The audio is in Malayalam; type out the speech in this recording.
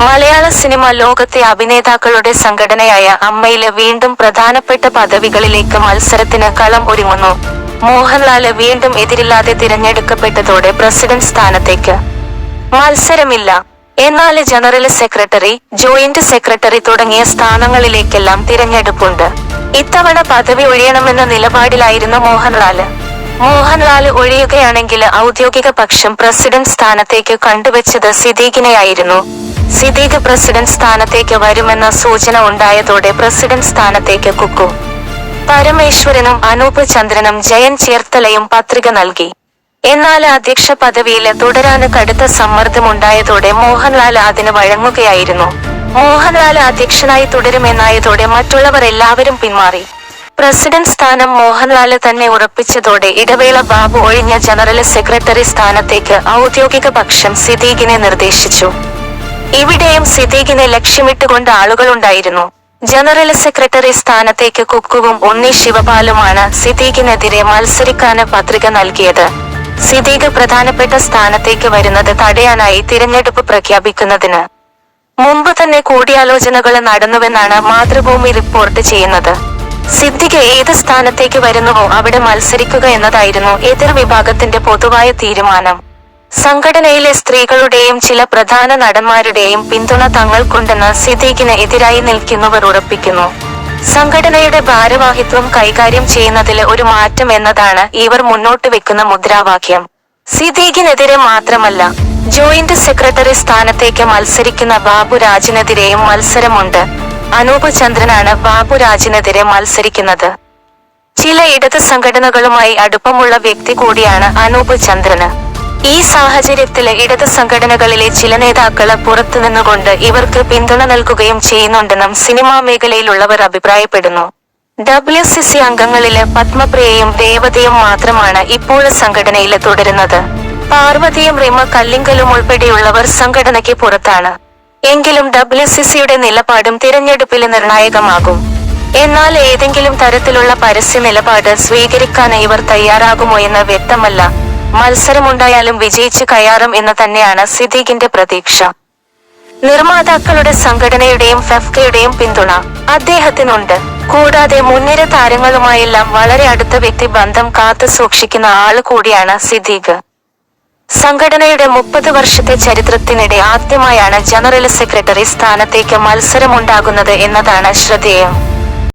മലയാള സിനിമ ലോകത്തെ അഭിനേതാക്കളുടെ സംഘടനയായ അമ്മയില് വീണ്ടും പ്രധാനപ്പെട്ട പദവികളിലേക്ക് മത്സരത്തിന് കളം ഒരുങ്ങുന്നു. മോഹൻലാല് വീണ്ടും എതിരില്ലാതെ തിരഞ്ഞെടുക്കപ്പെട്ടതോടെ പ്രസിഡന്റ് സ്ഥാനത്തേക്ക് മത്സരമില്ല. എന്നാൽ ജനറൽ സെക്രട്ടറി, ജോയിന്റ് സെക്രട്ടറി തുടങ്ങിയ സ്ഥാനങ്ങളിലേക്കെല്ലാം തിരഞ്ഞെടുപ്പുണ്ട്. ഇത്തവണ പദവി ഒഴിയണമെന്ന നിലപാടിലായിരുന്നു മോഹൻലാല് ഒഴിയുകയാണെങ്കിൽ ഔദ്യോഗിക പക്ഷം പ്രസിഡന്റ് സ്ഥാനത്തേക്ക് കണ്ടുവച്ചത് സിദ്ദീഖിനെയായിരുന്നു. സിദ്ദീഖ് പ്രസിഡന്റ് സ്ഥാനത്തേക്ക് വരുമെന്ന സൂചന ഉണ്ടായതോടെ പ്രസിഡന്റ് സ്ഥാനത്തേക്ക് കുക്കു പരമേശ്വരനും അനൂപ് ചന്ദ്രനും ജയൻ ചേർത്തലയും പത്രിക നൽകി. എന്നാൽ അധ്യക്ഷ പദവിയിൽ തുടരാന് കടുത്ത സമ്മർദ്ദമുണ്ടായതോടെ മോഹൻലാൽ അതിന് വഴങ്ങുകയായിരുന്നു. മോഹൻലാൽ അധ്യക്ഷനായി തുടരുമെന്നായതോടെ മറ്റുള്ളവർ എല്ലാവരും പിന്മാറി. പ്രസിഡന്റ് സ്ഥാനം മോഹൻലാല് തന്നെ ഉറപ്പിച്ചതോടെ ഇടവേള ബാബു ഒഴിഞ്ഞ ജനറൽ സെക്രട്ടറി സ്ഥാനത്തേക്ക് ഔദ്യോഗിക പക്ഷം സിദ്ദീഖിനെ നിർദ്ദേശിച്ചു. ഇവിടെയും സിദ്ദീഖിനെ ലക്ഷ്യമിട്ടുകൊണ്ട് ആളുകളുണ്ടായിരുന്നു. ജനറൽ സെക്രട്ടറി സ്ഥാനത്തേക്ക് കുക്കുവും ഉണ്ണി ശിവപാലുമാണ് സിദ്ദീഖിനെതിരെ മത്സരിക്കാന് പത്രിക നൽകിയത്. സിദ്ദീഖ് പ്രധാനപ്പെട്ട സ്ഥാനത്തേക്ക് വരുന്നത് തടയാനായി തിരഞ്ഞെടുപ്പ് പ്രഖ്യാപിക്കുന്നതിന് മുമ്പ് തന്നെ കൂടിയാലോചനകൾ നടന്നുവെന്നാണ് മാതൃഭൂമി റിപ്പോർട്ട് ചെയ്യുന്നത്. സിദ്ദീഖ് ഏത് സ്ഥാനത്തേക്ക് വരുന്നുവോ അവിടെ മത്സരിക്കുക എന്നതായിരുന്നു എതിർ വിഭാഗത്തിന്റെ പൊതുവായ തീരുമാനം. സംഘടനയിലെ സ്ത്രീകളുടെയും ചില പ്രധാന നടന്മാരുടെയും പിന്തുണ തങ്ങൾക്കുണ്ടെന്ന് സിദ്ദീഖിന് എതിരായി നിൽക്കുന്നവർ ഉറപ്പിക്കുന്നു. സംഘടനയുടെ ഭാരവാഹിത്വം കൈകാര്യം ചെയ്യുന്നതില് ഒരു മാറ്റം എന്നതാണ് ഇവർ മുന്നോട്ട് വെക്കുന്ന മുദ്രാവാക്യം. സിദ്ദീഖിനെതിരെ മാത്രമല്ല, ജോയിന്റ് സെക്രട്ടറി സ്ഥാനത്തേക്ക് മത്സരിക്കുന്ന ബാബു രാജിനെതിരെയും മത്സരമുണ്ട്. അനൂപ് ചന്ദ്രനാണ് ബാബു രാജിനെതിരെ മത്സരിക്കുന്നത്. ചില ഇടത് സംഘടനകളുമായി അടുപ്പമുള്ള വ്യക്തി കൂടിയാണ് അനൂപ് ചന്ദ്രന്. ഈ സാഹചര്യത്തില് ഇടത് സംഘടനകളിലെ ചില നേതാക്കള് പുറത്തുനിന്നുകൊണ്ട് ഇവർക്ക് പിന്തുണ നൽകുകയും ചെയ്യുന്നുണ്ടെന്നും സിനിമാ മേഖലയിലുള്ളവർ അഭിപ്രായപ്പെടുന്നു. WCC അംഗങ്ങളില് പത്മപ്രിയയും ദേവതയും മാത്രമാണ് ഇപ്പോൾ സംഘടനയില് തുടരുന്നത്. പാർവതിയും റിമ കല്ലിങ്കലും ഉൾപ്പെടെയുള്ളവർ സംഘടനയ്ക്ക് പുറത്താണ്. എങ്കിലും WCCയുടെ നിലപാടും തിരഞ്ഞെടുപ്പില് നിർണായകമാകും. എന്നാൽ ഏതെങ്കിലും തരത്തിലുള്ള പരസ്യ നിലപാട് സ്വീകരിക്കാൻ ഇവർ തയ്യാറാകുമോ എന്ന് വ്യക്തമല്ല. മത്സരമുണ്ടായാലും വിജയിച്ച് കയറും എന്ന് തന്നെയാണ് സിദ്ദീഖിന്റെ പ്രതീക്ഷ. നിർമ്മാതാക്കളുടെ സംഘടനയുടെയും ഫെഫ്കയുടെയും പിന്തുണ അദ്ദേഹത്തിനുണ്ട്. കൂടാതെ മുൻനിര താരങ്ങളുമായെല്ലാം വളരെ അടുത്ത വ്യക്തി ബന്ധം കാത്തു സൂക്ഷിക്കുന്ന ആള് കൂടിയാണ് സിദ്ദീഖ്. സംഘടനയുടെ 30 വർഷത്തെ ചരിത്രത്തിനിടെ ആദ്യമായാണ് ജനറൽ സെക്രട്ടറി സ്ഥാനത്തേക്ക് മത്സരമുണ്ടാകുന്നത് എന്നതാണ് ശ്രദ്ധേയം.